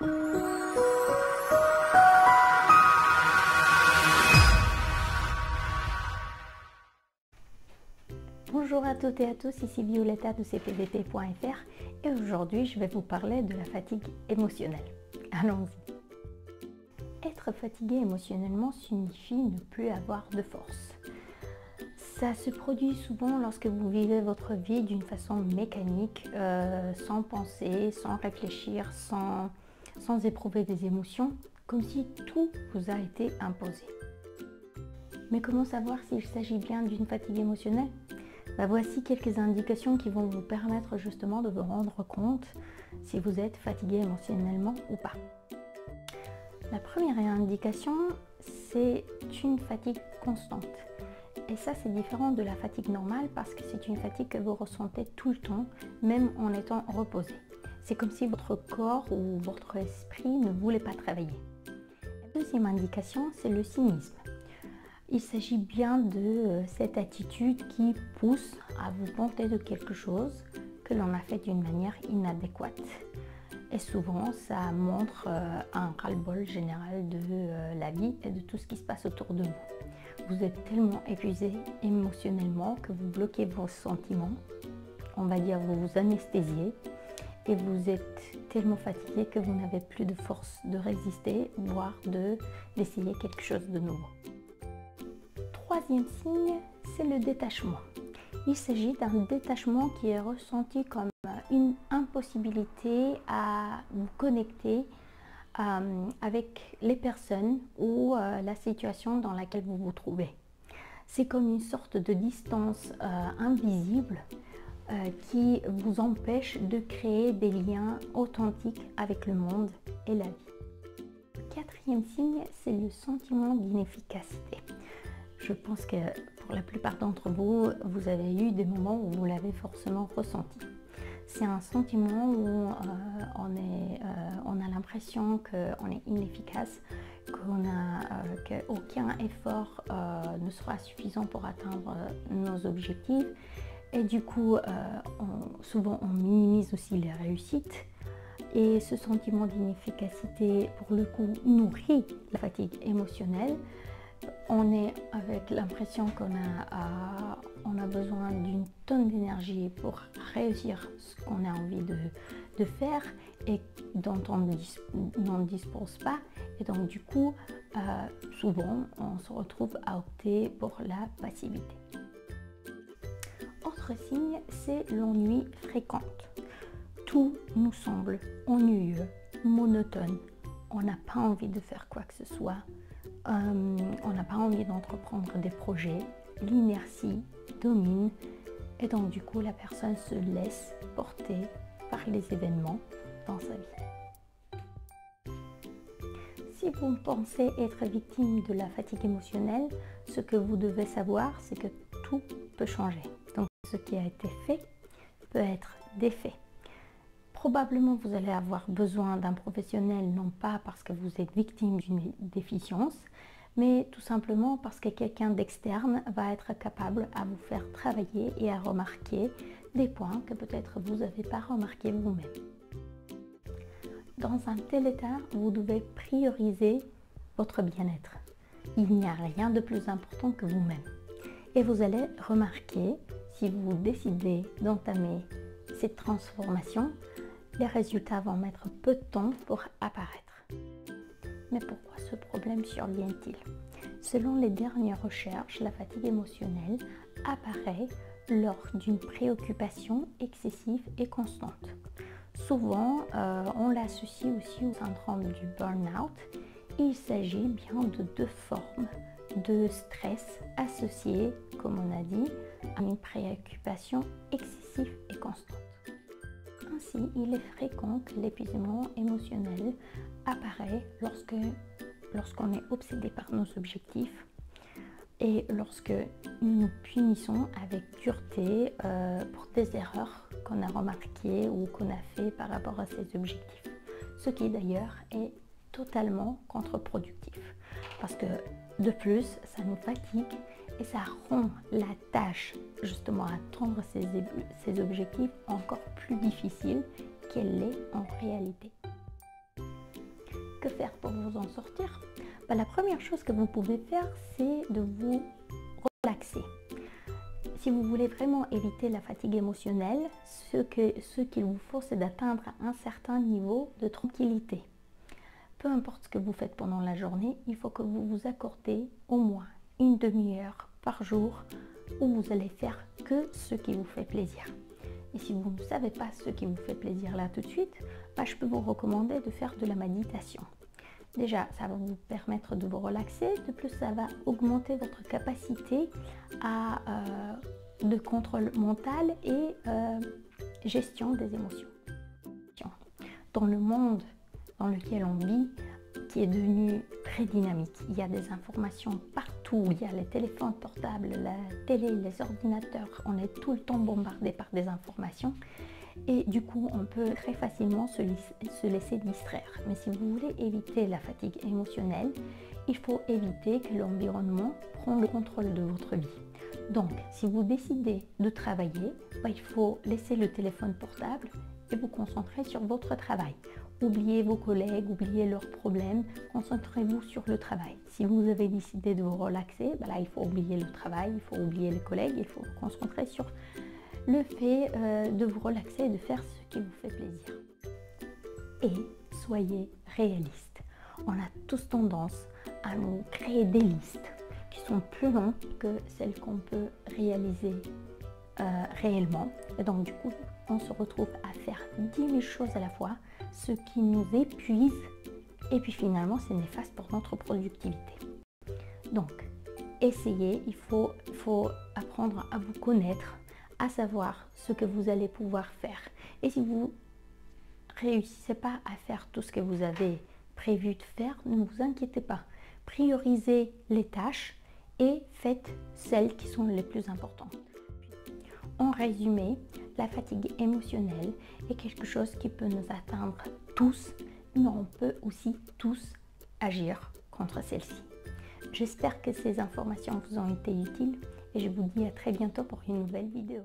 Bonjour à toutes et à tous, ici Violetta de cpvt.fr et aujourd'hui je vais vous parler de la fatigue émotionnelle. Allons-y. Être fatigué émotionnellement signifie ne plus avoir de force. Ça se produit souvent lorsque vous vivez votre vie d'une façon mécanique, sans penser, sans réfléchir, sans éprouver des émotions, comme si tout vous a été imposé. Mais comment savoir s'il s'agit bien d'une fatigue émotionnelle ? Voici quelques indications qui vont vous permettre justement de vous rendre compte si vous êtes fatigué émotionnellement ou pas. La première indication, c'est une fatigue constante. Et ça, c'est différent de la fatigue normale parce que c'est une fatigue que vous ressentez tout le temps, même en étant reposé. C'est comme si votre corps ou votre esprit ne voulait pas travailler. La deuxième indication, c'est le cynisme. Il s'agit bien de cette attitude qui pousse à vous vanter de quelque chose que l'on a fait d'une manière inadéquate. Et souvent, ça montre un ras-le-bol général de la vie et de tout ce qui se passe autour de vous. Vous êtes tellement épuisé émotionnellement que vous bloquez vos sentiments, on va dire vous vous anesthésiez, et vous êtes tellement fatigué que vous n'avez plus de force de résister, voire d'essayer quelque chose de nouveau. Troisième signe, c'est le détachement. Il s'agit d'un détachement qui est ressenti comme une impossibilité à vous connecter avec les personnes ou la situation dans laquelle vous vous trouvez. C'est comme une sorte de distance invisible qui vous empêche de créer des liens authentiques avec le monde et la vie. Le quatrième signe, c'est le sentiment d'inefficacité. Je pense que pour la plupart d'entre vous, vous avez eu des moments où vous l'avez forcément ressenti. C'est un sentiment où on a l'impression qu'on est inefficace, qu'aucun effort ne sera suffisant pour atteindre nos objectifs. Et du coup, souvent on minimise aussi les réussites. Et ce sentiment d'inefficacité, pour le coup, nourrit la fatigue émotionnelle. On est avec l'impression qu'on a besoin d'une tonne d'énergie pour réussir ce qu'on a envie de faire et dont on n'en dispose pas. Et donc du coup, souvent, on se retrouve à opter pour la passivité. Autre signe, c'est l'ennui fréquent. Tout nous semble ennuyeux, monotone. On n'a pas envie de faire quoi que ce soit. On n'a pas envie d'entreprendre des projets, l'inertie domine et donc du coup la personne se laisse porter par les événements dans sa vie. Si vous pensez être victime de la fatigue émotionnelle, ce que vous devez savoir, c'est que tout peut changer. Donc ce qui a été fait peut être défait. Probablement, vous allez avoir besoin d'un professionnel, non pas parce que vous êtes victime d'une déficience, mais tout simplement parce que quelqu'un d'externe va être capable à vous faire travailler et à remarquer des points que peut-être vous n'avez pas remarqué vous-même. Dans un tel état, vous devez prioriser votre bien-être. Il n'y a rien de plus important que vous-même. Et vous allez remarquer, si vous décidez d'entamer cette transformation, les résultats vont mettre peu de temps pour apparaître. Mais pourquoi ce problème survient-il ? Selon les dernières recherches, la fatigue émotionnelle apparaît lors d'une préoccupation excessive et constante. Souvent, on l'associe aussi au syndrome du burn-out. Il s'agit bien de deux formes de stress associées, comme on a dit, à une préoccupation excessive et constante. Ainsi, il est fréquent que l'épuisement émotionnel apparaît lorsqu'on est obsédé par nos objectifs et lorsque nous nous punissons avec dureté pour des erreurs qu'on a remarquées ou qu'on a fait par rapport à ces objectifs. Ce qui d'ailleurs est totalement contre-productif parce que de plus, ça nous fatigue et ça rend la tâche justement à atteindre ces objectifs encore plus difficile qu'elle l'est en réalité. que faire pour vous en sortir? La première chose que vous pouvez faire, c'est de vous relaxer. Si vous voulez vraiment éviter la fatigue émotionnelle, ce qu'il vous faut, c'est d'atteindre un certain niveau de tranquillité. Peu importe ce que vous faites pendant la journée, il faut que vous vous accordez au moins une demi-heure par jour où vous allez faire que ce qui vous fait plaisir. Et si vous ne savez pas ce qui vous fait plaisir là tout de suite, je peux vous recommander de faire de la méditation. Déjà, ça va vous permettre de vous relaxer. De plus, ça va augmenter votre capacité de contrôle mental et gestion des émotions. Dans le monde dans lequel on vit, qui est devenu très dynamique, il y a des informations partout, il y a les téléphones portables, la télé, les ordinateurs, on est tout le temps bombardé par des informations. Et du coup, on peut très facilement se laisser distraire. Mais si vous voulez éviter la fatigue émotionnelle, il faut éviter que l'environnement prenne le contrôle de votre vie. Donc, si vous décidez de travailler, il faut laisser le téléphone portable et vous concentrer sur votre travail. Oubliez vos collègues, oubliez leurs problèmes, concentrez-vous sur le travail. Si vous avez décidé de vous relaxer, il faut oublier le travail, il faut oublier les collègues, il faut vous concentrer sur le fait de vous relaxer et de faire ce qui vous fait plaisir. Et soyez réaliste. On a tous tendance à nous créer des listes qui sont plus longues que celles qu'on peut réaliser réellement. Et donc du coup, on se retrouve à faire 10 000 choses à la fois, ce qui nous épuise et puis finalement c'est néfaste pour notre productivité. Donc, essayez, il faut apprendre à vous connaître, à savoir ce que vous allez pouvoir faire. Et si vous ne réussissez pas à faire tout ce que vous avez prévu de faire, ne vous inquiétez pas. Priorisez les tâches et faites celles qui sont les plus importantes. En résumé, la fatigue émotionnelle est quelque chose qui peut nous atteindre tous, mais on peut aussi tous agir contre celle-ci. J'espère que ces informations vous ont été utiles et je vous dis à très bientôt pour une nouvelle vidéo.